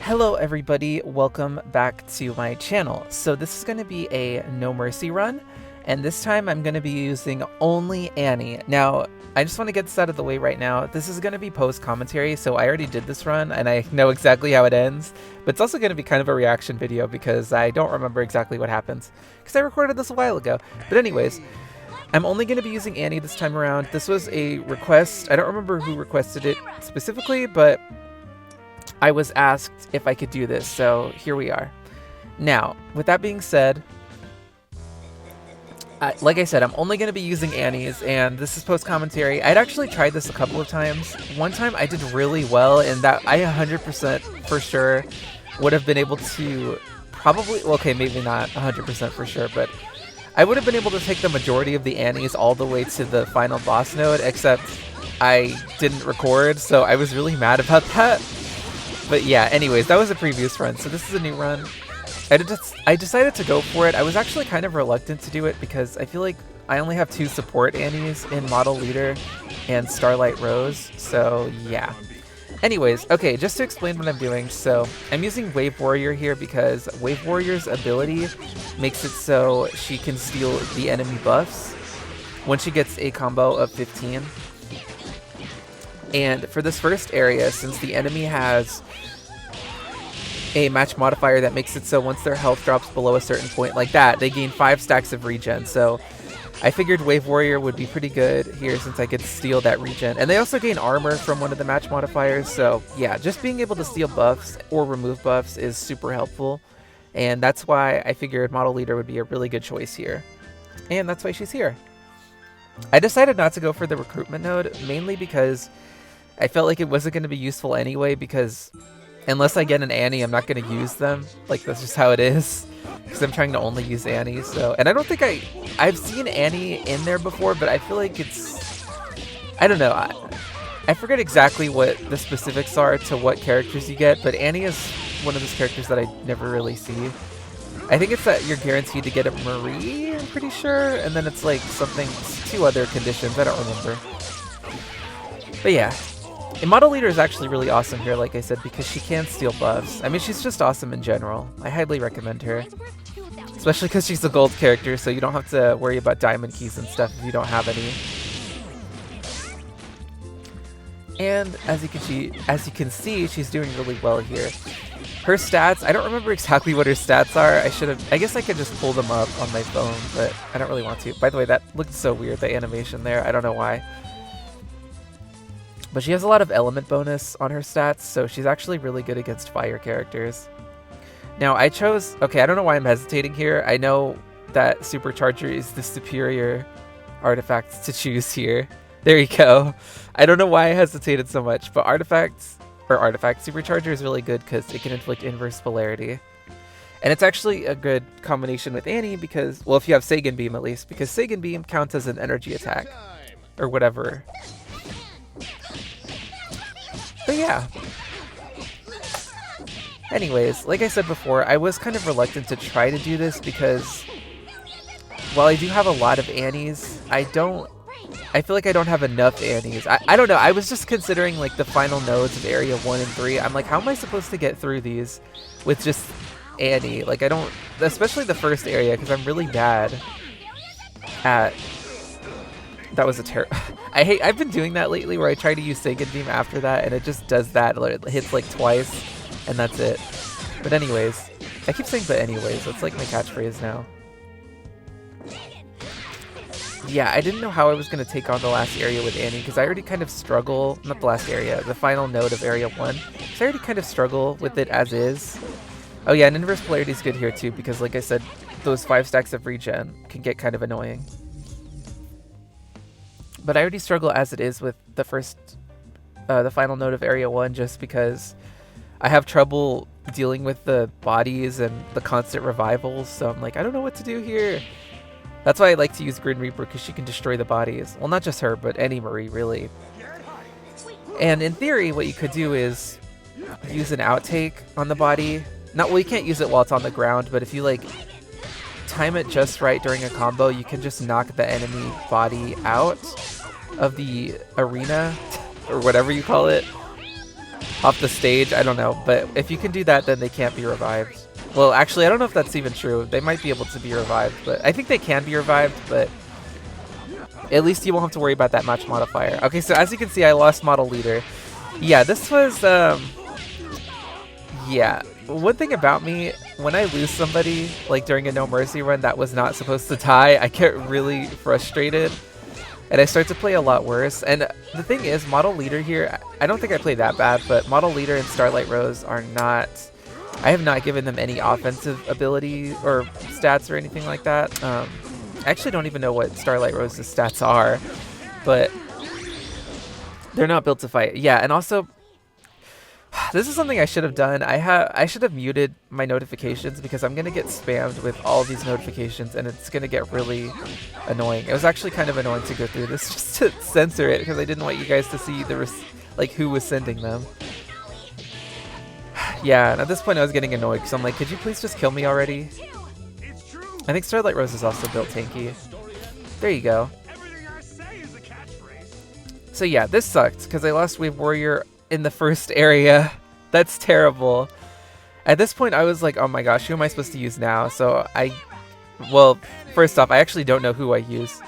Hello everybody, welcome back to my channel. So this is going to be a No Mercy run, and this time I'm going to be using only Annie. Now, I just want to get this out of the way right now. This is going to be post-commentary, so I already did this run and I know exactly how it ends, but it's also going to be kind of a reaction video because I don't remember exactly what happens, because I recorded this a while ago. But anyways, I'm only going to be using Annie this time around. This was a request. I don't remember who requested it specifically, but I was asked if I could do this, so here we are. Now, with that being said, like I said, I'm only going to be using Annie's, and this is post-commentary. I'd actually tried this a couple of times. One time I did really well, and that I 100% for sure would have been able to probably, well, okay, maybe not 100% for sure, but I would have been able to take the majority of the Annies all the way to the final boss node, except I didn't record, so I was really mad about that. But yeah, anyways, that was a previous run, so this is a new run. I decided to go for it. I was actually kind of reluctant to do it because I feel like I only have 2 support Annies in Model Leader and Starlight Rose, so yeah. Anyways, okay, just to explain what I'm doing, so I'm using Wave Warrior here because Wave Warrior's ability makes it so she can steal the enemy buffs when she gets a combo of 15. And for this first area, since the enemy has a match modifier that makes it so once their health drops below a certain point like that, they gain 5 stacks of regen. So I figured Wave Warrior would be pretty good here since I could steal that regen. And they also gain armor from one of the match modifiers. So yeah, just being able to steal buffs or remove buffs is super helpful. And that's why I figured Model Leader would be a really good choice here. And that's why she's here. I decided not to go for the recruitment node, mainly because I felt like it wasn't going to be useful anyway, because unless I get an Annie, I'm not going to use them. Like, that's just how it is, because I'm trying to only use Annie. So, and I don't think I've seen Annie in there before, but I feel like it's, I don't know. I forget exactly what the specifics are to what characters you get, but Annie is one of those characters that I never really see. I think it's that you're guaranteed to get a Marie, I'm pretty sure, and then it's like something, 2 other conditions, I don't remember. But yeah. And Model Leader is actually really awesome here, like I said, because she can steal buffs. I mean, she's just awesome in general. I highly recommend her. Especially because she's a gold character, so you don't have to worry about diamond keys and stuff if you don't have any. And as you can see, she's doing really well here. Her stats, I don't remember exactly what her stats are. I guess I could just pull them up on my phone, but I don't really want to. By the way, that looked so weird, the animation there. I don't know why. But she has a lot of element bonus on her stats, so she's actually really good against fire characters. Now, I chose... Okay, I don't know why I'm hesitating here. I know that Supercharger is the superior artifact to choose here. There you go. I don't know why I hesitated so much, but Supercharger is really good because it can inflict inverse polarity. And it's actually a good combination with Annie because... Well, if you have Sagan Beam at least, because Sagan Beam counts as an energy attack. Or whatever. But yeah. Anyways, like I said before, I was kind of reluctant to try to do this because while I do have a lot of Annies, I feel like I don't have enough Annies. I don't know, I was just considering like the final nodes of Area 1 and 3. I'm like, how am I supposed to get through these with just Annie? Like, I don't, especially the first area, because I'm really bad at... That was a terrible... I've been doing that lately where I try to use Sagan Beam after that and it just does that. It hits like twice and that's it. But anyways, I keep saying but anyways, that's like my catchphrase now. Yeah, I didn't know how I was going to take on the last area with Annie because I already kind of struggle, not the last area, the final node of Area 1. So I already kind of struggle with it as is. Oh yeah, and inverse polarity is good here too because like I said, those 5 stacks of regen can get kind of annoying. But I already struggle as it is with the final node of Area 1 just because I have trouble dealing with the bodies and the constant revivals, so I'm like, I don't know what to do here. That's why I like to use Grim Reaper, because she can destroy the bodies. Well, not just her, but any Marie, really. And in theory, what you could do is use an outtake on the body. Well, you can't use it while it's on the ground, but if you like time it just right during a combo, you can just knock the enemy body out of the arena, or whatever you call it. off the stage. I don't know, but if you can do that, then they can't be revived. Well, actually, I don't know if that's even true. They might be able to be revived, but I think they can be revived, but at least you won't have to worry about that match modifier. Okay, so as you can see, I lost model leader. Yeah, this was, yeah. One thing about me, when I lose somebody, like during a No Mercy run that was not supposed to tie, I get really frustrated. And I start to play a lot worse. And the thing is, model leader here, I don't think I played that bad, but model leader and Starlight Rose are not... I have not given them any offensive ability or stats or anything like that. I actually don't even know what Starlight Rose's stats are, but they're not built to fight. Yeah, and also, this is something I should have done. I should have muted my notifications because I'm gonna get spammed with all these notifications, and it's gonna get really annoying. It was actually kind of annoying to go through this just to censor it because I didn't want you guys to see like who was sending them. Yeah, and at this point I was getting annoyed because I'm like, could you please just kill me already? I think Starlight Rose is also built tanky. There you go. So yeah, this sucked because I lost Wave Warrior in the first area. That's terrible. At this point I was like, oh my gosh, who am I supposed to use now? So well, first off, I actually don't know who I use.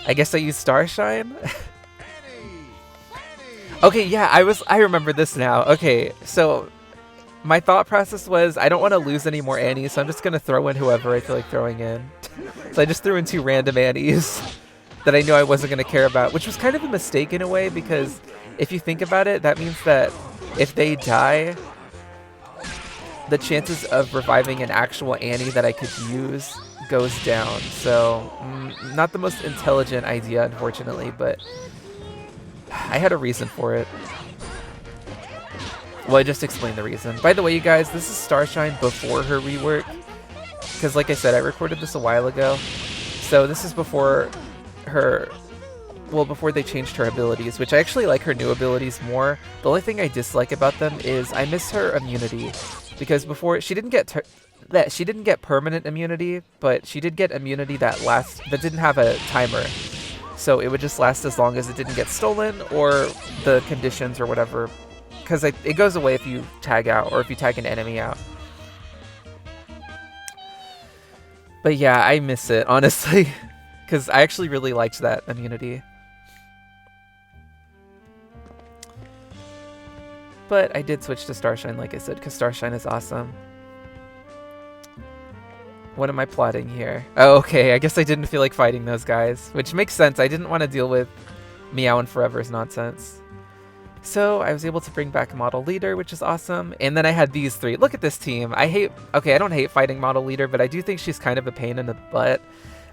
I guess I use Starshine? Okay, yeah, I remember this now. Okay, so my thought process was I don't want to lose any more Annies, so I'm just going to throw in whoever I feel like throwing in. So I just threw in 2 random Annies that I knew I wasn't going to care about, which was kind of a mistake in a way because if you think about it, that means that if they die, the chances of reviving an actual Annie that I could use goes down. So, not the most intelligent idea, unfortunately, but I had a reason for it. Well, I just explained the reason. By the way, you guys, this is Starshine before her rework. Because like I said, I recorded this a while ago. So this is before her... Well, before they changed her abilities, which I actually like her new abilities more. The only thing I dislike about them is I miss her immunity. Because before, she didn't get permanent immunity, but she did get immunity that didn't have a timer. So it would just last as long as it didn't get stolen or the conditions or whatever. Because it goes away if you tag out or if you tag an enemy out. But yeah, I miss it, honestly. Because I actually really liked that immunity. But I did switch to Starshine, like I said, because Starshine is awesome. What am I plotting here? Oh, okay, I guess I didn't feel like fighting those guys. Which makes sense, I didn't want to deal with Meow and Forever's nonsense. So I was able to bring back Model Leader, which is awesome. And then I had these 3. Look at this team. I don't hate fighting Model Leader, but I do think she's kind of a pain in the butt.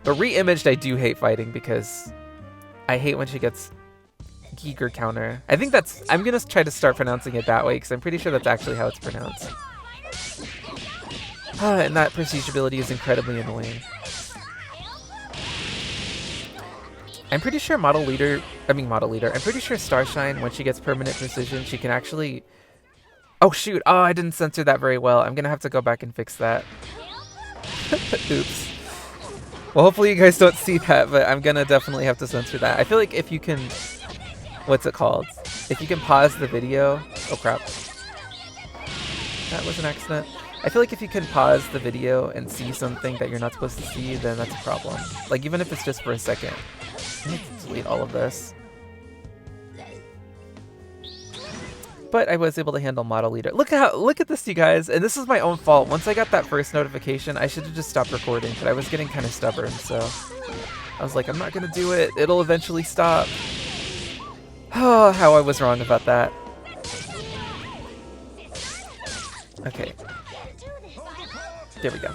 But Re-Imaged I do hate fighting because I hate when she gets Giger counter. I think I'm going to try to start pronouncing it that way because I'm pretty sure that's actually how it's pronounced. And that prestige ability is incredibly annoying. I'm pretty sure I'm pretty sure Starshine, when she gets permanent precision, she can actually... Oh shoot, oh I didn't censor that very well. I'm gonna have to go back and fix that. Oops. Well, hopefully you guys don't see that, but I'm gonna definitely have to censor that. I feel like if you can... What's it called? If you can pause the video... Oh crap. That was an accident. I feel like if you can pause the video and see something that you're not supposed to see, then that's a problem. Like, even if it's just for a second. I need to delete all of this. But I was able to handle Model Leader. Look at this, you guys, and this is my own fault. Once I got that first notification, I should have just stopped recording, but I was getting kind of stubborn, so I was like, I'm not gonna do it. It'll eventually stop. Oh, how I was wrong about that. Okay. There we go.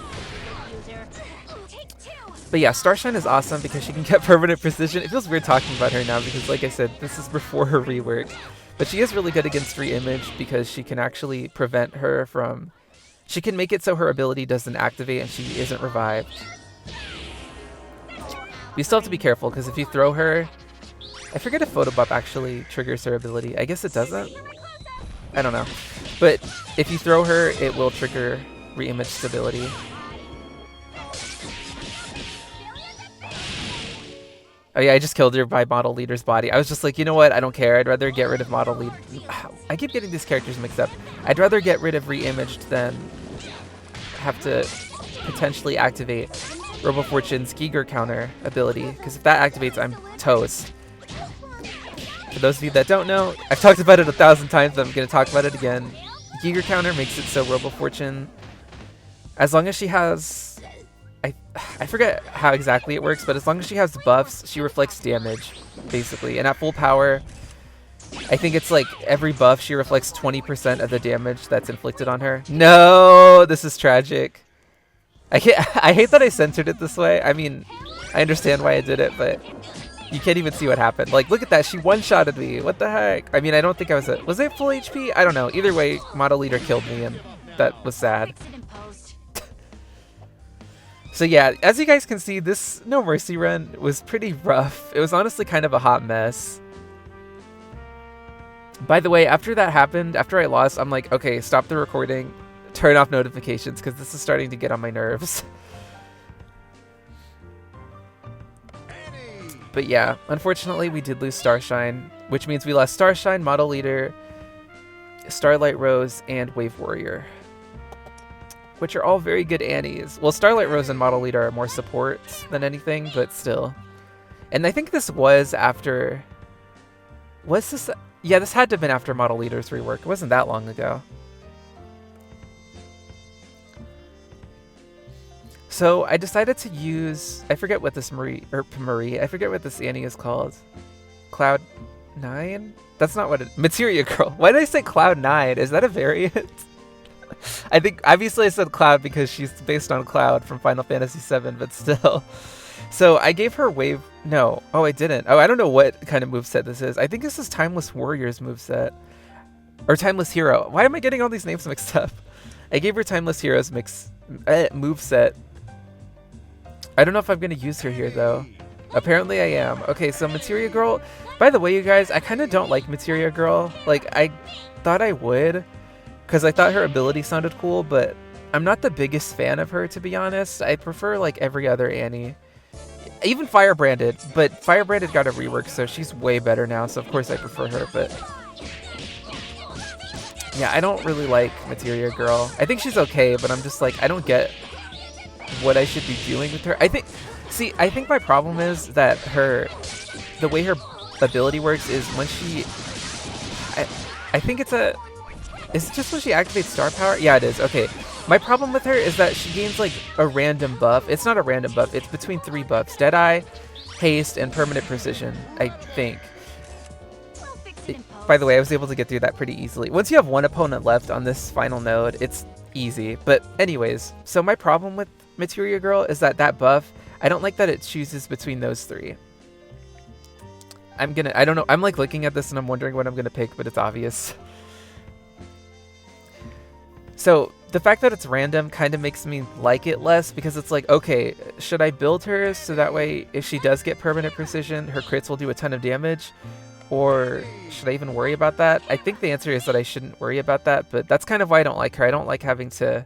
But yeah, Starshine is awesome because she can get permanent precision. It feels weird talking about her now because, like I said, this is before her rework. But she is really good against Re-Image because she can actually prevent her from... She can make it so her ability doesn't activate and she isn't revived. You still have to be careful because if you throw her... I forget if Photobop actually triggers her ability. I guess it doesn't? I don't know. But if you throw her, it will trigger Re-Image ability. Oh yeah, I just killed her by Model Leader's body. I was just like, you know what? I don't care. I'd rather get rid of Model Leader. I keep getting these characters mixed up. I'd rather get rid of Reimaged than have to potentially activate Robo Fortune's Giger counter ability, because if that activates, I'm toast. For those of you that don't know, I've talked about it 1,000 times, but I'm going to talk about it again. Giger counter makes it so Robo Fortune, as long as she has... I forget how exactly it works, but as long as she has buffs, she reflects damage, basically. And at full power, I think it's like every buff, she reflects 20% of the damage that's inflicted on her. No, this is tragic. I hate that I censored it this way. I mean, I understand why I did it, but you can't even see what happened. Like, look at that. She one-shotted me. What the heck? I mean, I don't think I was at... Was it full HP? I don't know. Either way, Model Leader killed me, and that was sad. So yeah, as you guys can see, this No Mercy run was pretty rough. It was honestly kind of a hot mess. By the way, after that happened, after I lost, I'm like, okay, stop the recording, turn off notifications, because this is starting to get on my nerves. But yeah, unfortunately, we did lose Starshine, which means we lost Starshine, Model Leader, Starlight Rose, and Wave Warrior, which are all very good Annies. Well, Starlight Rose and Model Leader are more support than anything, but still. And I think this was after... Was this... Yeah, this had to have been after Model Leader's rework. It wasn't that long ago. So I decided to use... I forget what this I forget what this Annie is called. Cloud 9? That's not what it... Materia Girl. Why did I say Cloud 9? Is that a variant? I think, obviously I said Cloud because she's based on Cloud from Final Fantasy VII, but still. So I gave her Wave... No. Oh, I didn't. Oh, I don't know what kind of moveset this is. I think this is Timeless Warrior's moveset. Or Timeless Hero. Why am I getting all these names mixed up? I gave her Timeless Hero's moveset. I don't know if I'm going to use her here, though. Apparently I am. Okay, so Materia Girl... By the way, you guys, I kind of don't like Materia Girl. Like, I thought I would, because I thought her ability sounded cool, but I'm not the biggest fan of her, to be honest. I prefer, like, every other Annie. Even Firebranded, but Firebranded got a rework, so she's way better now, so of course I prefer her, but... Yeah, I don't really like Materia Girl. I think she's okay, but I'm just like, I don't get what I should be doing with her. I think my problem is that the way her ability works is when she... I think it's a... Is it just when she activates star power? Yeah, it is. Okay. My problem with her is that she gains, like, a random buff. It's not a random buff. It's between 3 buffs. Deadeye, Haste, and Permanent Precision, I think. By the way, I was able to get through that pretty easily. Once you have one opponent left on this final node, it's easy. But anyways, so my problem with Materia Girl is that buff, I don't like that it chooses between those 3. I don't know. I'm, like, looking at this and I'm wondering what I'm going to pick, but it's obvious. So the fact that it's random kind of makes me like it less, because it's like, okay, should I build her so that way if she does get permanent precision, her crits will do a ton of damage? Or should I even worry about that? I think the answer is that I shouldn't worry about that, but that's kind of why I don't like her. I don't like having to...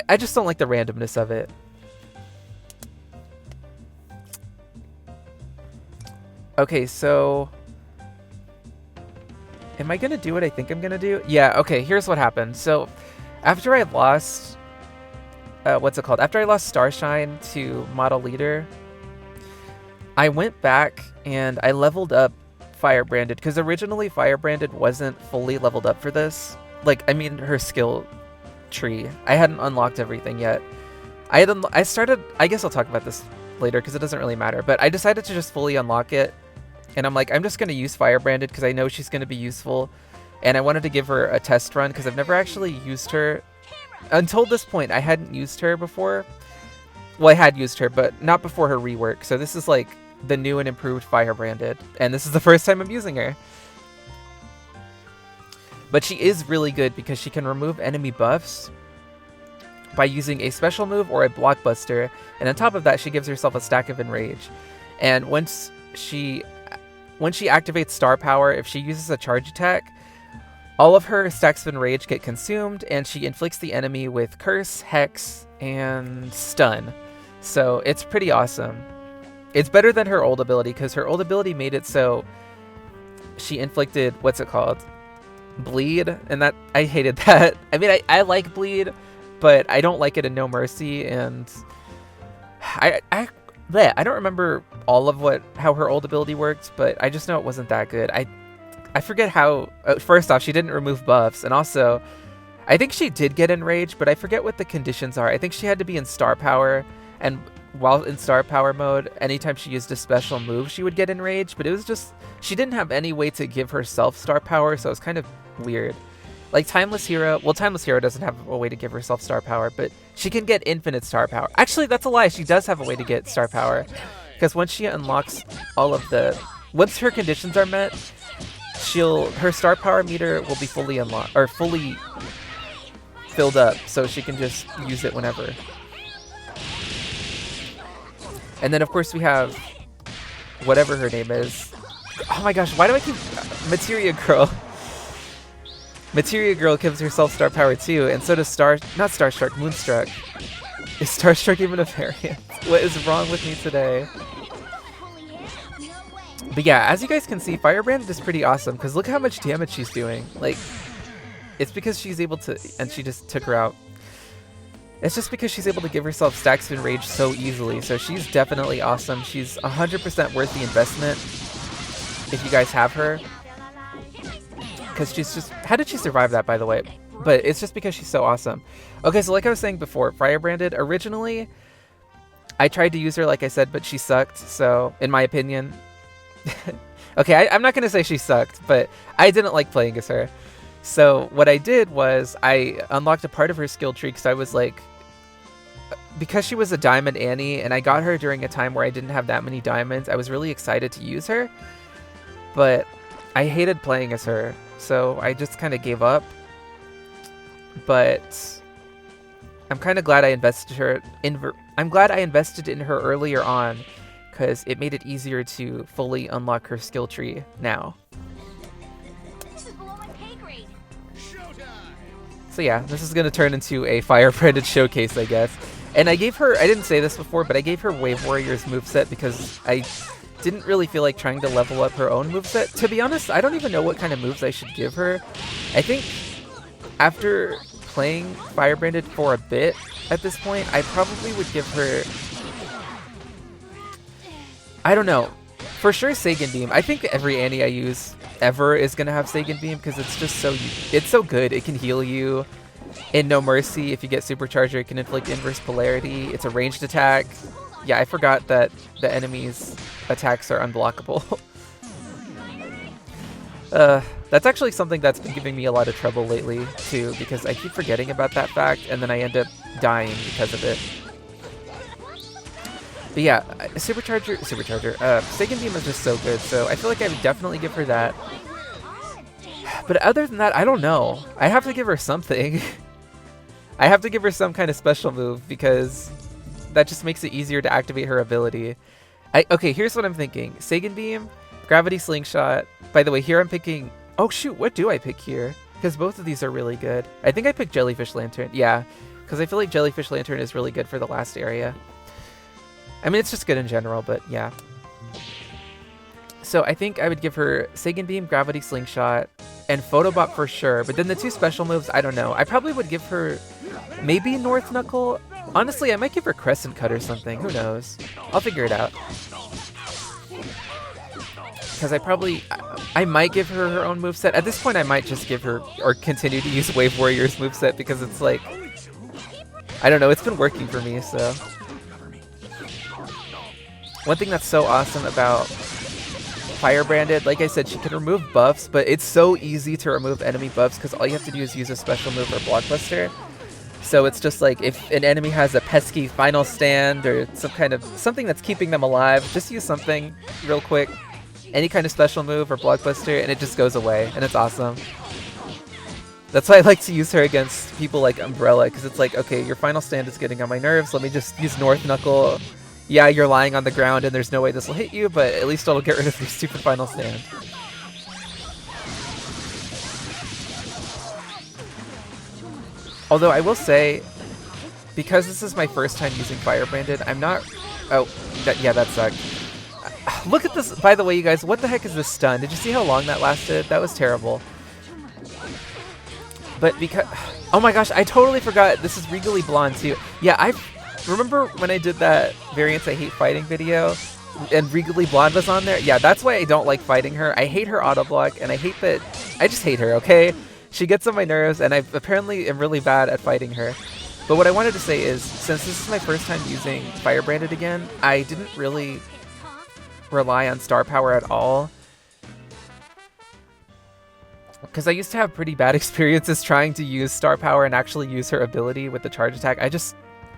I just don't like the randomness of it. Okay, so... Am I going to do what I think I'm going to do? Yeah, okay, here's what happened. So, after I lost... After I lost Starshine to Model Leader, I went back and I leveled up Firebranded, because originally Firebranded wasn't fully leveled up for this. Like, I mean, her skill tree. I hadn't unlocked everything yet. I guess I'll talk about this later, because it doesn't really matter, but I decided to just fully unlock it. And I'm like, I'm just going to use Firebranded because I know she's going to be useful. And I wanted to give her a test run because I've never actually used her. Until this point, I hadn't used her before. Well, I had used her, but not before her rework. So this is like the new and improved Firebranded. And this is the first time I'm using her. But she is really good because she can remove enemy buffs by using a special move or a blockbuster. And on top of that, she gives herself a stack of Enrage. And once she activates star power, if she uses a charge attack, all of her stacks of Enrage get consumed, and she inflicts the enemy with Curse, Hex, and Stun. So it's pretty awesome. It's better than her old ability, because her old ability made it so she inflicted, what's it called? Bleed, and that, I hated that. I mean, I like bleed, but I don't like it in No Mercy, and I don't remember all of how her old ability worked, but I just know it wasn't that good. I forget how, first off, she didn't remove buffs, and also, I think she did get enraged, but I forget what the conditions are. I think she had to be in star power, and while in star power mode, anytime she used a special move, she would get enraged, but it was just, she didn't have any way to give herself star power, so it was kind of weird. Like Timeless Hero, well, Timeless Hero doesn't have a way to give herself star power, but she can get infinite star power. Actually, that's a lie, she does have a way to get star power, because once she unlocks all of the, once her conditions are met, her star power meter will be fully unlocked, or fully filled up, so she can just use it whenever. And then of course we have whatever her name is. Oh my gosh, why do I keep Materia Girl? Materia Girl gives herself star power too, and so does not Starstruck, Moonstruck. Is Starstruck even a variant? What is wrong with me today? But yeah, as you guys can see, Firebrand is pretty awesome, because look how much damage she's doing. Like, it's because she's able to, and she just took her out. It's just because she's able to give herself stacks of enrage so easily, so she's definitely awesome. She's 100% worth the investment if you guys have her. Because she's just, how did she survive that, by the way? But it's just because she's so awesome. Okay, so like I was saying before, Firebranded, originally, I tried to use her, like I said, but she sucked, so, in my opinion. Okay, I'm not going to say she sucked, but I didn't like playing as her. So what I did was I unlocked a part of her skill tree, because I was like, because she was a Diamond Annie, and I got her during a time where I didn't have that many diamonds, I was really excited to use her, but I hated playing as her, so I just kind of gave up. But I'm kind of glad I invested in her earlier on, because it made it easier to fully unlock her skill tree now. So yeah, this is going to turn into a Fire-branded showcase, I guess. And I gave her, I didn't say this before, but I gave her Wave Warrior's moveset because I didn't really feel like trying to level up her own moveset. To be honest, I don't even know what kind of moves I should give her. I think after playing Fire-branded for a bit at this point, I probably would give her, I don't know, for sure Sagan Beam. I think every Annie I use ever is gonna have Sagan Beam because it's just so good. It can heal you. In No Mercy, if you get Supercharger, it can inflict inverse polarity. It's a ranged attack. Yeah, I forgot that the enemy's attacks are unblockable. That's actually something that's been giving me a lot of trouble lately too, because I keep forgetting about that fact and then I end up dying because of it. But yeah, Supercharger, Sagan Beam is just so good, so I feel like I would definitely give her that. But other than that, I don't know. I have to give her something. I have to give her some kind of special move because that just makes it easier to activate her ability. Okay, here's what I'm thinking. Sagan Beam, Gravity Slingshot. By the way, here I'm picking... Oh shoot, what do I pick here? Because both of these are really good. I think I picked Jellyfish Lantern. Yeah, because I feel like Jellyfish Lantern is really good for the last area. I mean, it's just good in general, but yeah. So I think I would give her Sagan Beam, Gravity Slingshot, and Photobop for sure. But then the two special moves, I don't know. I probably would give her maybe North Knuckle. Honestly, I might give her Crescent Cut or something. Who knows? I'll figure it out. Because I might give her her own moveset. At this point, I might just give her, or continue to use Wave Warrior's moveset because it's like, I don't know, it's been working for me, so. One thing that's so awesome about Fire-branded, like I said, she can remove buffs, but it's so easy to remove enemy buffs because all you have to do is use a special move or Blockbuster. So it's just like if an enemy has a pesky final stand or something that's keeping them alive, just use something real quick, any kind of special move or Blockbuster, and it just goes away, and it's awesome. That's why I like to use her against people like Umbrella, because it's like, okay, your final stand is getting on my nerves, let me just use North Knuckle. Yeah, you're lying on the ground and there's no way this will hit you, but at least it'll get rid of your stupid final stand. Although I will say, because this is my first time using Fire-branded, I'm not... Oh, yeah, that sucked. Look at this, by the way, you guys. What the heck is this stun? Did you see how long that lasted? That was terrible. But because... Oh my gosh, I totally forgot. This is Regally Blonde, too. Yeah, I remember when I did that Variants I Hate Fighting video, and Regally Blonde was on there? Yeah, that's why I don't like fighting her. I hate her auto block, and I hate that... I just hate her, okay? She gets on my nerves, and I apparently am really bad at fighting her. But what I wanted to say is, since this is my first time using Fire Branded again, I didn't really rely on star power at all. Because I used to have pretty bad experiences trying to use star power and actually use her ability with the charge attack.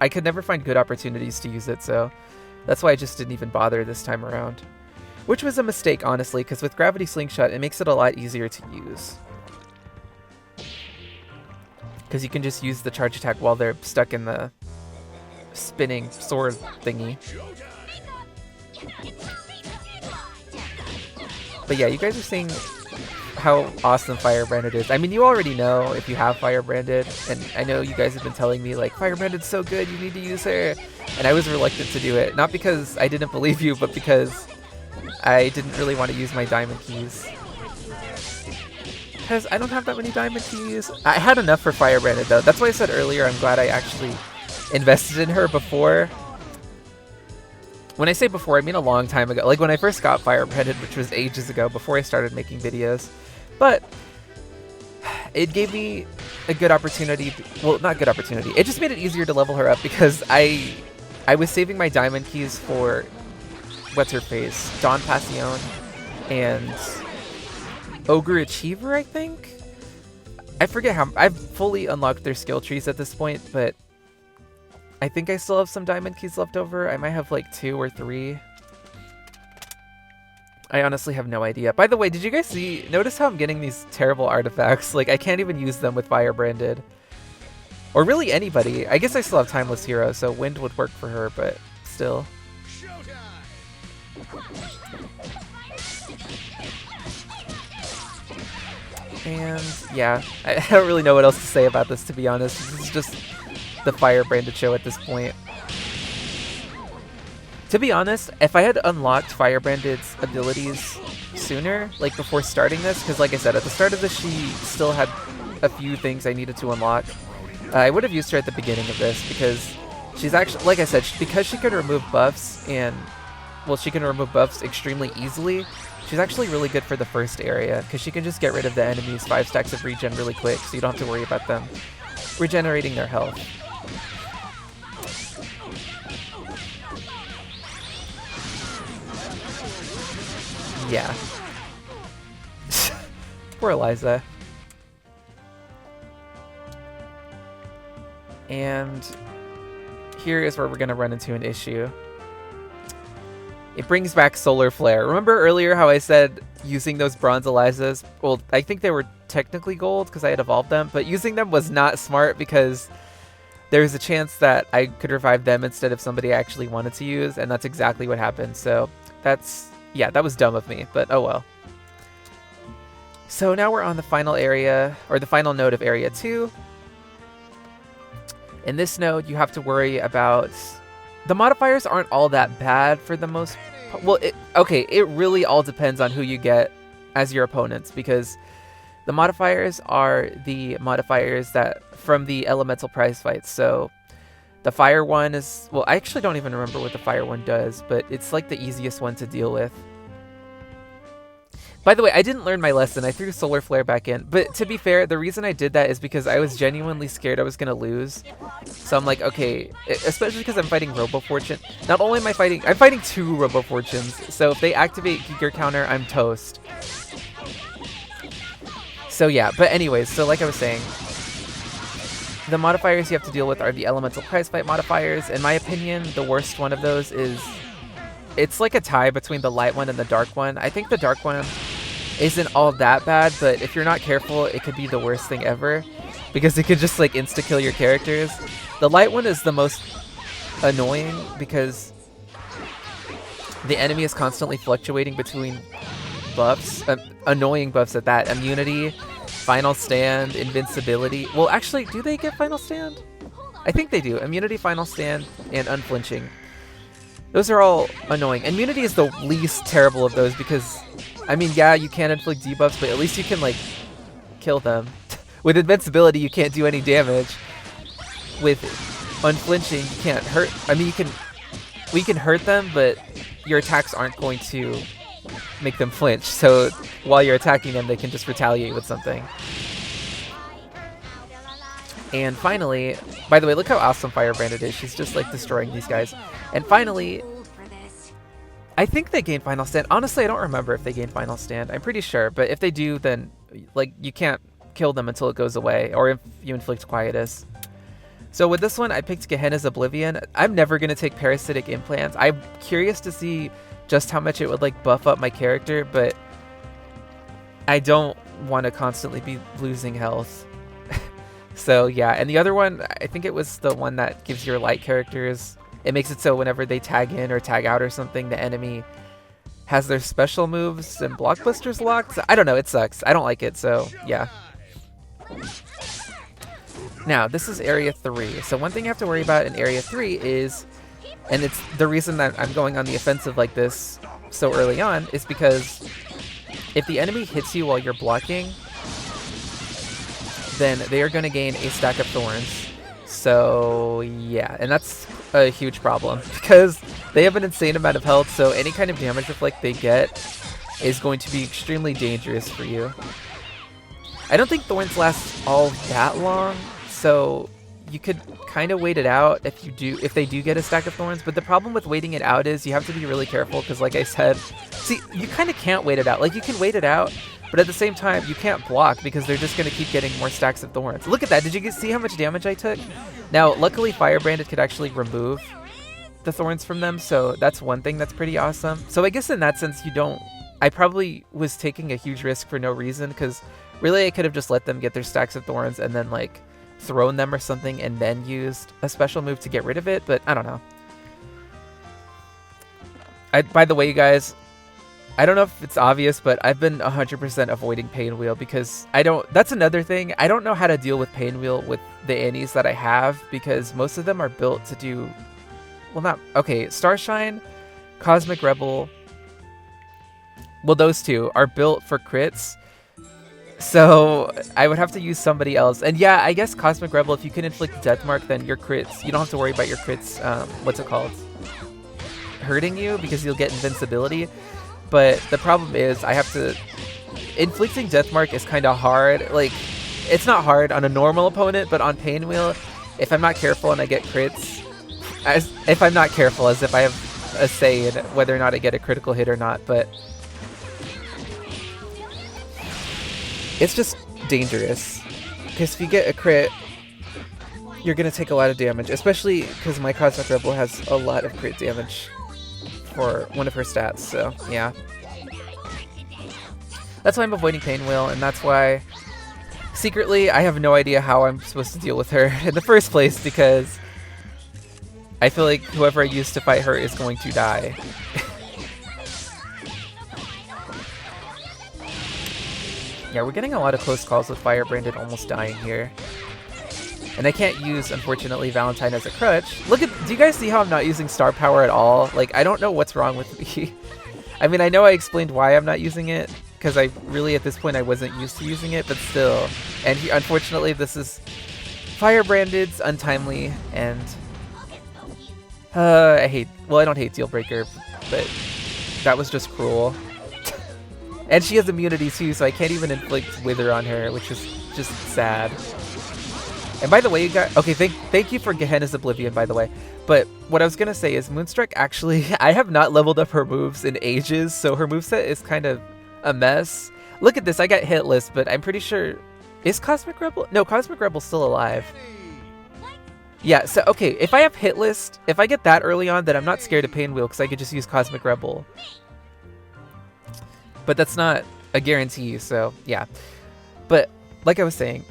I could never find good opportunities to use it, so that's why I just didn't even bother this time around. Which was a mistake, honestly, because with Gravity Slingshot, it makes it a lot easier to use. Because you can just use the charge attack while they're stuck in the spinning sword thingy. But yeah, you guys are seeing how awesome Fire Branded is. I mean, you already know if you have Fire Branded, and I know you guys have been telling me, like, Fire Branded's so good, you need to use her. And I was reluctant to do it. Not because I didn't believe you, but because I didn't really want to use my diamond keys. Because I don't have that many diamond keys. I had enough for Fire Branded, though. That's why I said earlier I'm glad I actually invested in her before. When I say before, I mean a long time ago. Like when I first got Fire Branded, which was ages ago, before I started making videos. But it gave me a good opportunity. Well, not good opportunity. It just made it easier to level her up because I was saving my diamond keys for what's her face, Dawn Passion and Ogre Achiever, I think. I forget how. I've fully unlocked their skill trees at this point, but I think I still have some diamond keys left over. I might have like 2 or 3. I honestly have no idea. By the way, did you guys notice how I'm getting these terrible artifacts? Like, I can't even use them with Fire Branded. Or really anybody. I guess I still have Timeless Hero, so Wind would work for her, but still. And yeah, I don't really know what else to say about this, to be honest. This is just the Fire Branded show at this point. To be honest, if I had unlocked Fire Branded's abilities sooner, like before starting this, because like I said, at the start of this, she still had a few things I needed to unlock. I would have used her at the beginning of this because she's actually, like I said, because she can remove buffs and, well, she can remove buffs extremely easily. She's actually really good for the first area because she can just get rid of the enemy's 5 stacks of regen really quick, so you don't have to worry about them regenerating their health. Yeah. Poor Eliza. And here is where we're going to run into an issue. It brings back Solar Flare. Remember earlier how I said using those bronze Elizas? Well, I think they were technically gold because I had evolved them, but using them was not smart because there's a chance that I could revive them instead of somebody I actually wanted to use, and that's exactly what happened. So that's, yeah, that was dumb of me, but oh well. So now we're on the final area, or the final node of Area 2. In this node, you have to worry about... The modifiers aren't all that bad for the most... Well, okay, it really all depends on who you get as your opponents, because the modifiers are the modifiers that from the elemental prize fights. So the fire one is... Well, I actually don't even remember what the fire one does, but it's like the easiest one to deal with. By the way, I didn't learn my lesson. I threw Solar Flare back in. But to be fair, the reason I did that is because I was genuinely scared I was going to lose. So I'm like, okay, especially because I'm fighting Robo Fortune. Not only am I fighting 2 Robo Fortunes. So if they activate Gear Counter, I'm toast. So yeah, but anyways, so like I was saying, the modifiers you have to deal with are the Elemental Prize Fight modifiers. In my opinion, the worst one of those is... It's like a tie between the light one and the dark one. I think the dark one isn't all that bad, but if you're not careful, it could be the worst thing ever. Because it could just like insta-kill your characters. The light one is the most annoying because the enemy is constantly fluctuating between buffs. Annoying buffs at that. Immunity, Final Stand, Invincibility. Well, actually, do they get Final Stand? I think they do. Immunity, Final Stand, and Unflinching. Those are all annoying. Immunity is the least terrible of those because, I mean, yeah, you can inflict debuffs, but at least you can, like, kill them. With invincibility, you can't do any damage. With unflinching, you can't hurt. I mean, we can hurt them, but your attacks aren't going to make them flinch. So while you're attacking them, they can just retaliate with something. And finally, by the way, look how awesome Firebranded is. She's just like destroying these guys. And finally, I think they gain Final Stand. Honestly, I don't remember if they gain Final Stand. I'm pretty sure, but if they do, then like you can't kill them until it goes away, or if you inflict Quietus. So with this one, I picked Gehenna's Oblivion. I'm never going to take Parasitic Implants. I'm curious to see just how much it would like buff up my character, but I don't want to constantly be losing health. So yeah, and the other one, I think it was the one that gives your light characters, it makes it so whenever they tag in or tag out or something, the enemy has their special moves and blockbusters locked. I don't know, it sucks. I don't like it, so yeah. Now, this is Area 3. So one thing you have to worry about in Area 3 is, and it's the reason that I'm going on the offensive like this so early on, is because if the enemy hits you while you're blocking, then they are going to gain a stack of thorns. So yeah, and that's a huge problem because they have an insane amount of health, so any kind of damage reflect they get is going to be extremely dangerous for you. I don't think thorns last all that long, so you could kind of wait it out if they do get a stack of thorns, but the problem with waiting it out is you have to be really careful because like I said, see, you kind of can't wait it out. Like you can wait it out, but at the same time, you can't block because they're just going to keep getting more stacks of thorns. Look at that. Did you see how much damage I took? Now, luckily, Firebranded could actually remove the thorns from them, so that's one thing that's pretty awesome. So I guess in that sense, I probably was taking a huge risk for no reason because really I could have just let them get their stacks of thorns and then like thrown them or something and then used a special move to get rid of it, but I don't know. By the way, you guys, I don't know if it's obvious, but I've been 100% avoiding Pain Wheel because that's another thing. I don't know how to deal with Pain Wheel with the Annies that I have because most of them are built to do, Starshine, Cosmic Rebel, well, those two are built for crits. So I would have to use somebody else. And yeah, I guess Cosmic Rebel, if you can inflict Death Mark, then your crits, you don't have to worry about your crits, hurting you because you'll get invincibility. But the problem is inflicting Death Mark is kind of hard. Like, it's not hard on a normal opponent, but on Pain Wheel, if I'm not careful and I get crits, as if I have a say in whether or not I get a critical hit or not, but it's just dangerous. Because if you get a crit, you're going to take a lot of damage, especially because my Cosmic Rebel has a lot of crit damage for one of her stats, so yeah. That's why I'm avoiding Pain Wheel, and that's why secretly I have no idea how I'm supposed to deal with her in the first place because I feel like whoever I use to fight her is going to die. Yeah, we're getting a lot of close calls with Firebranded almost dying here. And I can't use, unfortunately, Valentine as a crutch. Do you guys see how I'm not using Star Power at all? Like, I don't know what's wrong with me. I mean, I know I explained why I'm not using it, because at this point, I wasn't used to using it, but still. And unfortunately, this is Firebranded's Untimely, and I don't hate Deal Breaker, but that was just cruel. And she has immunity too, so I can't even inflict Wither on her, which is just sad. And by the way, you guys, okay, thank you for Gehenna's Oblivion, by the way. But what I was gonna say is Moonstruck actually, I have not leveled up her moves in ages, so her moveset is kind of a mess. Look at this, I got hitless, but I'm pretty sure, is Cosmic Rebel? No, Cosmic Rebel's still alive. Yeah, so okay, if I have hitless, if I get that early on, then I'm not scared of Pain Wheel because I could just use Cosmic Rebel. But that's not a guarantee, so yeah. But like I was saying,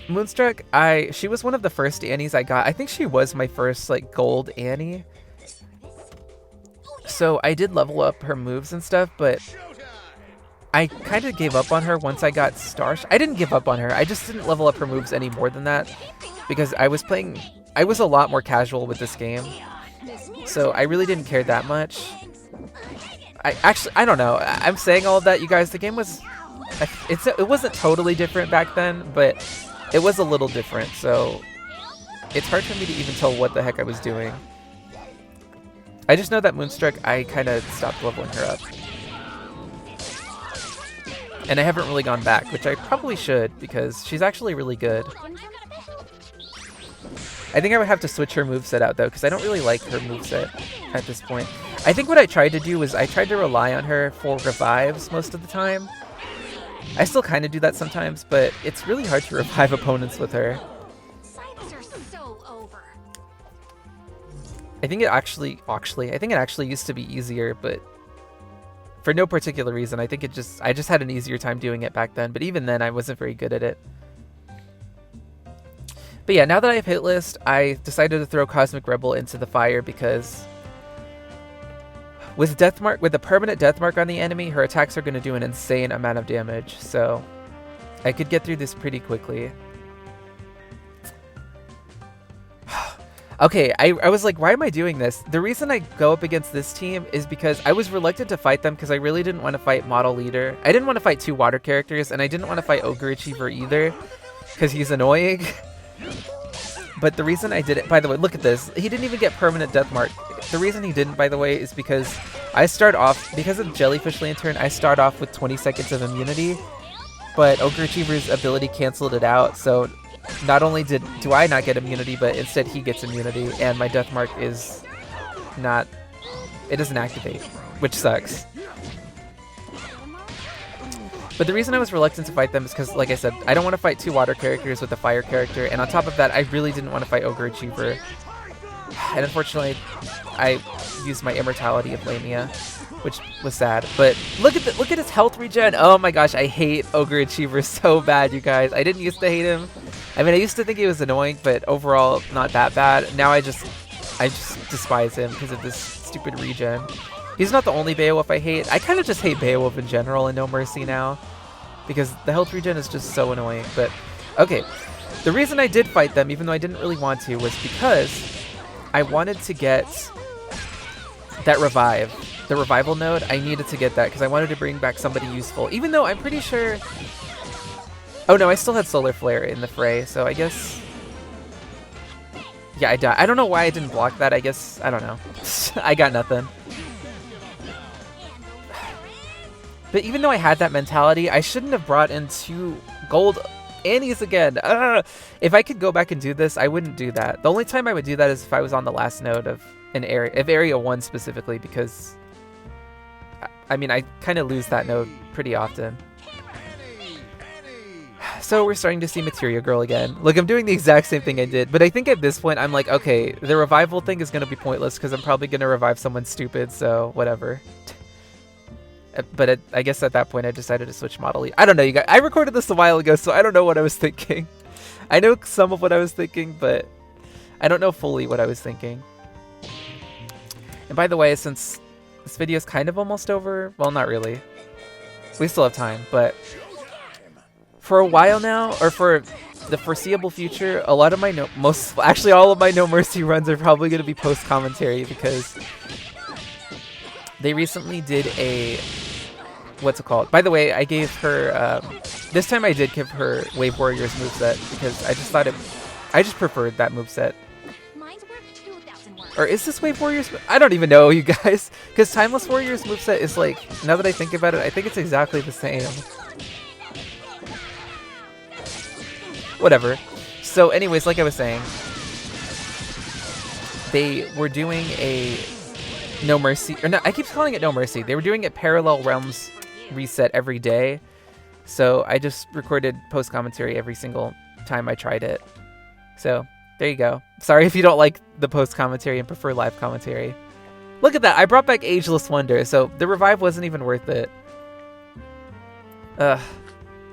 Moonstruck, she was one of the first Annies I got. I think she was my first like gold Annie. So I did level up her moves and stuff, but I kind of gave up on her once I got I didn't give up on her. I just didn't level up her moves any more than that because I was a lot more casual with this game. So I really didn't care that much. I don't know. I'm saying all of that, you guys. The game was, it wasn't totally different back then, but it was a little different. So it's hard for me to even tell what the heck I was doing. I just know that Moonstruck, I kind of stopped leveling her up. And I haven't really gone back, which I probably should, because she's actually really good. I think I would have to switch her moveset out, though, because I don't really like her moveset at this point. I think what I tried to do was I tried to rely on her for revives most of the time. I still kind of do that sometimes, but it's really hard to revive opponents with her. I think it actually used to be easier, but for no particular reason. I think I just had an easier time doing it back then, but even then I wasn't very good at it. But yeah, now that I have hit list, I decided to throw Cosmic Rebel into the fire because with a permanent death mark on the enemy, her attacks are going to do an insane amount of damage, so I could get through this pretty quickly. Okay, I was like, why am I doing this? The reason I go up against this team is because I was reluctant to fight them because I really didn't want to fight Model Leader. I didn't want to fight 2 water characters, and I didn't want to fight Ogre Achiever either because he's annoying. But the reason I did it, by the way, look at this. He didn't even get permanent death mark. The reason he didn't, by the way, is because because of Jellyfish Lantern, I start off with 20 seconds of immunity, but Ogre Achiever's ability canceled it out, so not only do I not get immunity, but instead he gets immunity, and my death mark is not, it doesn't activate, which sucks. But the reason I was reluctant to fight them is because, like I said, I don't want to fight 2 water characters with a fire character, and on top of that, I really didn't want to fight Ogre Achiever. And unfortunately, I used my Immortality of Lamia, which was sad. But look at his health regen. Oh my gosh, I hate Ogre Achiever so bad, you guys. I didn't used to hate him. I mean, I used to think he was annoying, but overall, not that bad. Now I just despise him because of this stupid regen. He's not the only Beowulf I hate. I kind of just hate Beowulf in general in No Mercy now, because the health regen is just so annoying. But okay, the reason I did fight them, even though I didn't really want to, was because I wanted to get that revive. The revival node, I needed to get that because I wanted to bring back somebody useful. Even though I'm pretty sure... Oh no, I still had Solar Flare in the fray, so I guess... Yeah, I died. I don't know why I didn't block that. I guess... I don't know. I got nothing. But even though I had that mentality, I shouldn't have brought in 2 gold Annies again. If I could go back and do this, I wouldn't do that. The only time I would do that is if I was on the last node of Area 1 specifically, because I mean, I kind of lose that node pretty often. So we're starting to see Materia Girl again. Look, I'm doing the exact same thing I did, but I think at this point I'm like, okay, the revival thing is going to be pointless because I'm probably going to revive someone stupid, so whatever. But I guess at that point I decided to switch Model E. I don't know, you guys. I recorded this a while ago, so I don't know what I was thinking. I know some of what I was thinking, but I don't know fully what I was thinking. And by the way, since this video is kind of almost over, well, not really. We still have time, but for a while now, or for the foreseeable future, a lot of my actually all of my No Mercy runs are probably going to be post-commentary because they recently did a... What's it called? By the way, I gave her... this time I did give her Wave Warriors moveset because I just thought I just preferred that moveset. Or is this Wave Warriors? I don't even know, you guys. Because Timeless Warriors moveset is like... Now that I think about it, I think it's exactly the same. Whatever. So anyways, like I was saying, they were doing a No Mercy, or no, I keep calling it No Mercy. They were doing a Parallel Realms reset every day. So I just recorded post commentary every single time I tried it. So there you go. Sorry if you don't like the post commentary and prefer live commentary. Look at that. I brought back Ageless Wonder. So the revive wasn't even worth it.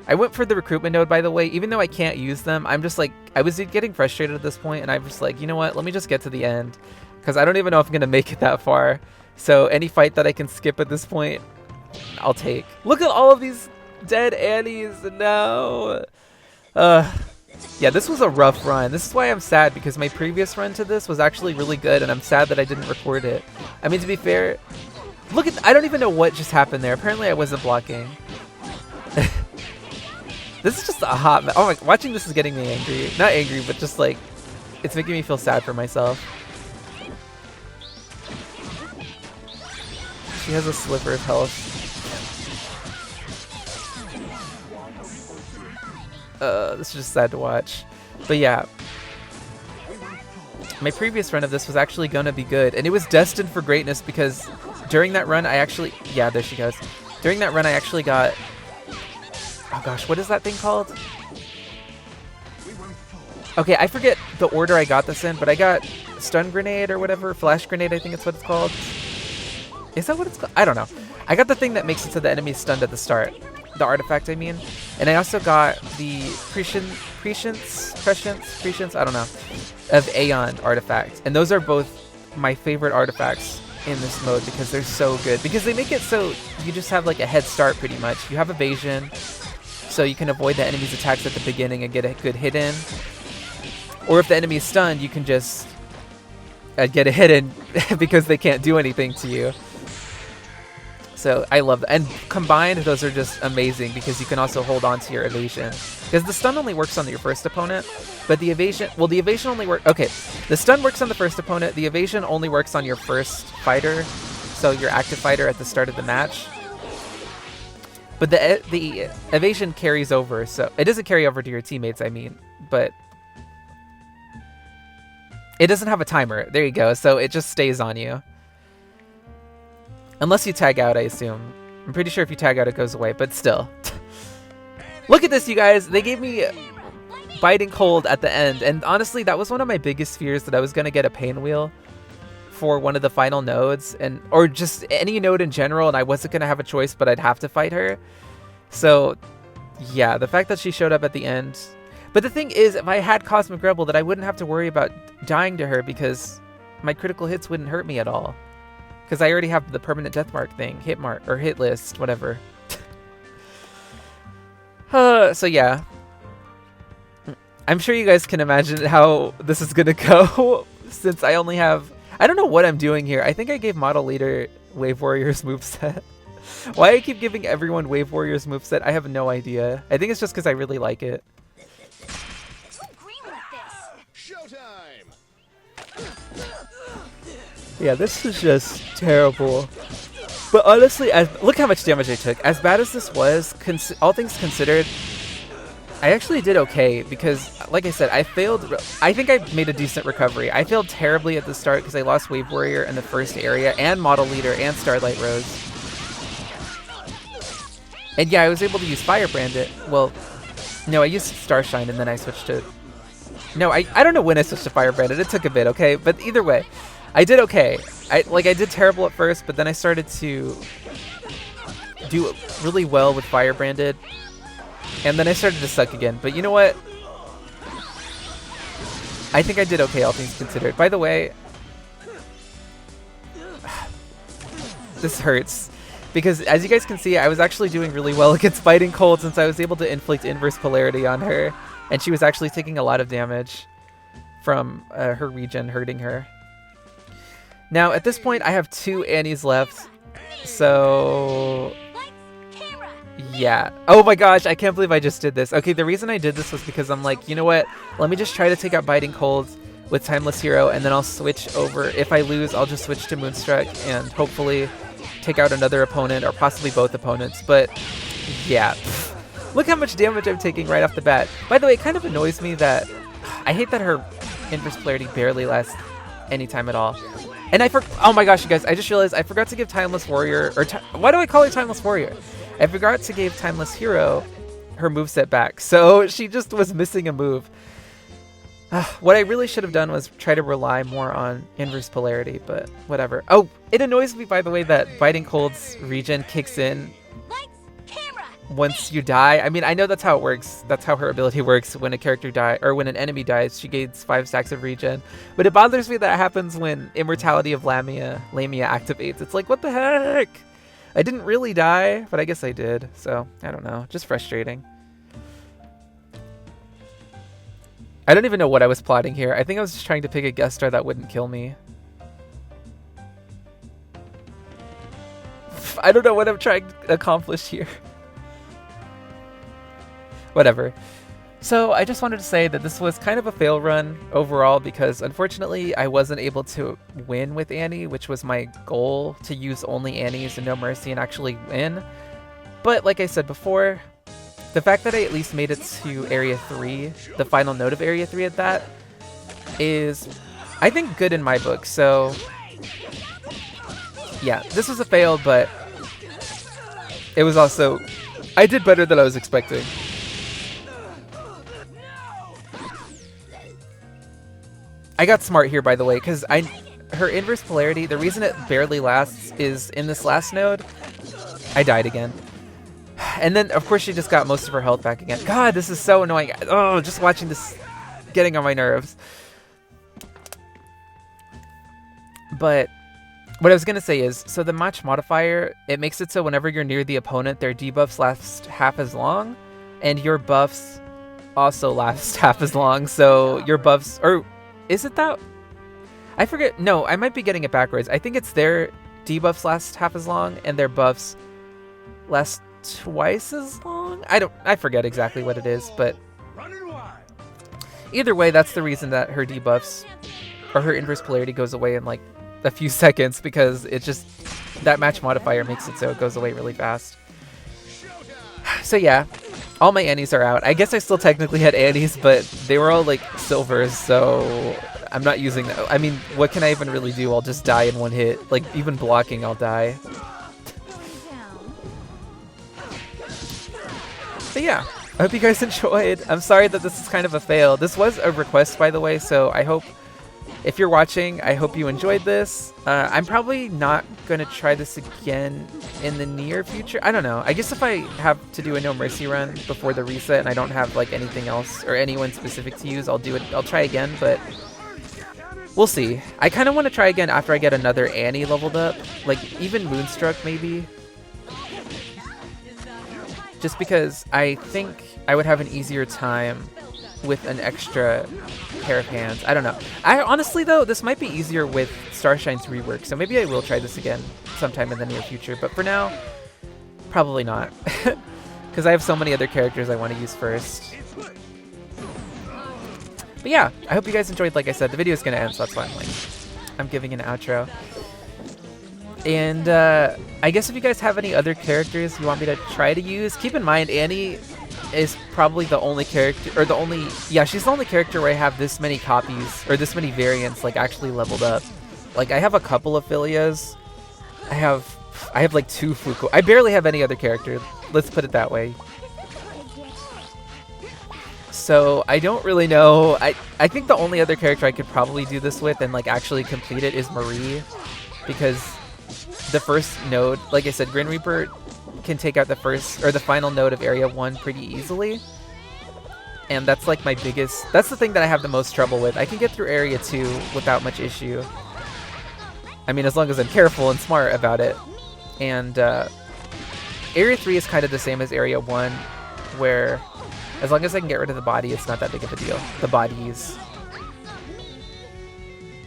I went for the recruitment node, by the way. Even though I can't use them, I'm just like, I was getting frustrated at this point, and I'm just like, you know what? Let me just get to the end, because I don't even know if I'm going to make it that far. So any fight that I can skip at this point, I'll take. Look at all of these dead Annies. No. Yeah, this was a rough run. This is why I'm sad, because my previous run to this was actually really good, and I'm sad that I didn't record it. I mean, to be fair, look at... I don't even know what just happened there. Apparently I wasn't blocking. This is just a hot... Oh my... Watching this is getting me angry. Not angry, but just like... It's making me feel sad for myself. She has a sliver of health. This is just sad to watch. But yeah. My previous run of this was actually going to be good. And it was destined for greatness because during that run I actually... Yeah, there she goes. During that run I actually got... Oh gosh, what is that thing called? Okay, I forget the order I got this in, but I got stun grenade or whatever. Flash grenade, I think it's what it's called. Is that what it's called? I don't know. I got the thing that makes it so the enemy is stunned at the start. The artifact, I mean. And I also got the prescience, I don't know, of Aeon artifact. And those are both my favorite artifacts in this mode because they're so good. Because they make it so you just have like a head start pretty much. You have evasion, so you can avoid the enemy's attacks at the beginning and get a good hit in. Or if the enemy is stunned, you can just get a hit in because they can't do anything to you. So I love that. And combined, those are just amazing because you can also hold on to your evasion. Because the stun only works on your first opponent, but the evasion... Well, the evasion only works... Okay, the stun works on the first opponent. The evasion only works on your first fighter, so your active fighter at the start of the match. But the evasion carries over, so... It doesn't carry over to your teammates, I mean, but... It doesn't have a timer. There you go. So it just stays on you. Unless you tag out, I assume. I'm pretty sure if you tag out, it goes away, but still. Look at this, you guys. They gave me biting cold at the end. And honestly, that was one of my biggest fears, that I was going to get a pain wheel for one of the final nodes, or just any node in general, and I wasn't going to have a choice, but I'd have to fight her. So, yeah, the fact that she showed up at the end... But the thing is, if I had Cosmic Rebel, that I wouldn't have to worry about dying to her because my critical hits wouldn't hurt me at all. Because I already have the permanent death mark thing, hit mark, or hit list, whatever. So yeah. I'm sure you guys can imagine how this is going to go, since I only have... I don't know what I'm doing here. I think I gave Model Leader Wave Warrior's moveset. Why I keep giving everyone Wave Warrior's moveset, I have no idea. I think it's just because I really like it. Yeah, this is just terrible. But honestly, look how much damage I took. As bad as this was, all things considered, I actually did okay because, like I said, I failed. I think I made a decent recovery. I failed terribly at the start because I lost Wave Warrior in the first area, and Model Leader, and Starlight Rose. And yeah, I was able to use Firebrand it. Well, no, I used Starshine and then I switched to... No, I don't know when I switched to Firebrand it. It took a bit, okay? But either way, I did okay. I did terrible at first, but then I started to do really well with Firebranded. And then I started to suck again. But you know what? I think I did okay, all things considered. By the way, this hurts. Because as you guys can see, I was actually doing really well against Biting Cold since I was able to inflict inverse polarity on her. And she was actually taking a lot of damage from her regen hurting her. Now, at this point, I have 2 Annies left. So... yeah. Oh my gosh, I can't believe I just did this. Okay, the reason I did this was because I'm like, you know what? Let me just try to take out Biting Cold with Timeless Hero, and then I'll switch over. If I lose, I'll just switch to Moonstruck and hopefully take out another opponent or possibly both opponents. But yeah. Look how much damage I'm taking right off the bat. By the way, it kind of annoys me that... I hate that her inverse polarity barely lasts any time at all. And oh my gosh, you guys, I just realized I forgot to give Timeless Warrior... why do I call her Timeless Warrior? I forgot to give Timeless Hero her moveset back. So she just was missing a move. What I really should have done was try to rely more on inverse polarity, but whatever. Oh, it annoys me, by the way, that Biting Cold's regen kicks in once you die. I mean, I know that's how it works. That's how her ability works. When a character dies, or when an enemy dies, she gains 5 stacks of regen. But it bothers me that happens when Immortality of Lamia activates. It's like, what the heck? I didn't really die, but I guess I did. So, I don't know. Just frustrating. I don't even know what I was plotting here. I think I was just trying to pick a guest star that wouldn't kill me. I don't know what I'm trying to accomplish here. Whatever. So I just wanted to say that this was kind of a fail run overall because unfortunately I wasn't able to win with Annie, which was my goal, to use only Annie's and No Mercy and actually win. But like I said before, the fact that I at least made it to Area 3, the final node of Area 3 at that, is, I think, good in my book. So yeah, this was a fail, but it was also, I did better than I was expecting. I got smart here, by the way, because her inverse polarity, the reason it barely lasts is in this last node, I died again. And then, of course, she just got most of her health back again. God, this is so annoying. Oh, just watching this getting on my nerves. But what I was going to say is, so the match modifier, it makes it so whenever you're near the opponent, their debuffs last half as long, and your buffs also last half as long. So your buffs, or is it that? I forget. No, I might be getting it backwards. I think it's their debuffs last half as long and their buffs last twice as long. I forget exactly what it is, but either way, that's the reason that her debuffs or her inverse polarity goes away in like a few seconds, because it just, that match modifier makes it so it goes away really fast. So yeah, all my Annies are out. I guess I still technically had Annies, but they were all like silvers, so I'm not using that. I mean, what can I even really do? I'll just die in one hit. Like, even blocking, I'll die. But yeah, I hope you guys enjoyed. I'm sorry that this is kind of a fail. This was a request, by the way, so I hope, if you're watching, I hope you enjoyed this. I'm probably not going to try this again in the near future. I don't know. I guess if I have to do a No Mercy run before the reset and I don't have like anything else or anyone specific to use, I'll do it. I'll try again, but we'll see. I kind of want to try again after I get another Annie leveled up. Like, even Moonstruck, maybe. Just because I think I would have an easier time with an extra pair of hands. I don't know. I honestly, though, this might be easier with Starshine's rework, so maybe I will try this again sometime in the near future. But for now, probably not. Because I have so many other characters I want to use first. But yeah, I hope you guys enjoyed. Like I said, the video is going to end, so that's why I'm giving an outro. And I guess if you guys have any other characters you want me to try to use, keep in mind Annie is probably the only character, or the only, yeah, she's the only character where I have this many copies, or this many variants, like, actually leveled up. Like, I have a couple of Philias. I have like 2 Fuku. I barely have any other character. Let's put it that way. So, I don't really know. I think the only other character I could probably do this with and, like, actually complete it is Marie. Because the first node, like I said, Grin Reaper can take out the first, or the final node of Area 1 pretty easily. And that's like my biggest, that's the thing that I have the most trouble with. I can get through Area 2 without much issue. I mean, as long as I'm careful and smart about it. And Area 3 is kind of the same as Area 1, where as long as I can get rid of the body, it's not that big of a deal. The bodies.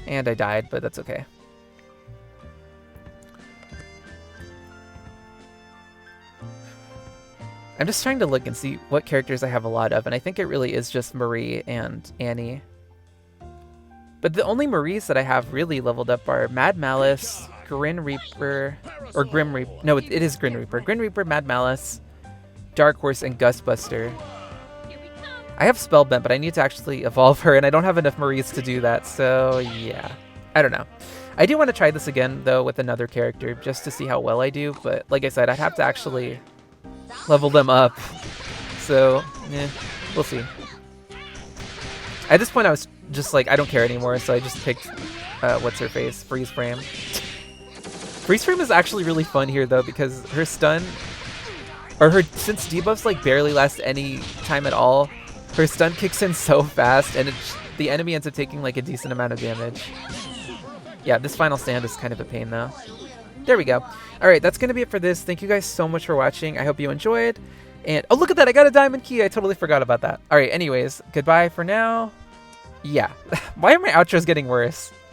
And I died, but that's okay. I'm just trying to look and see what characters I have a lot of, and I think it really is just Marie and Annie. But the only Maries that I have really leveled up are Mad Malice, Grin Reaper, or Grim Reaper. No, it is Grin Reaper. Grin Reaper, Mad Malice, Dark Horse, and Gustbuster. I have Spellbent, but I need to actually evolve her, and I don't have enough Maries to do that, so yeah. I don't know. I do want to try this again, though, with another character, just to see how well I do, but like I said, I'd have to actually level them up. So, yeah, we'll see. At this point, I was just like, I don't care anymore, so I just picked, what's-her-face, Freeze Frame. Freeze Frame is actually really fun here, though, because her stun, or her, since debuffs, like, barely last any time at all, her stun kicks in so fast, and the enemy ends up taking, like, a decent amount of damage. Yeah, this final stand is kind of a pain, though. There we go. Alright, that's going to be it for this. Thank you guys so much for watching. I hope you enjoyed. And, oh, look at that! I got a diamond key! I totally forgot about that. Alright, anyways, goodbye for now. Yeah. Why are my outros getting worse?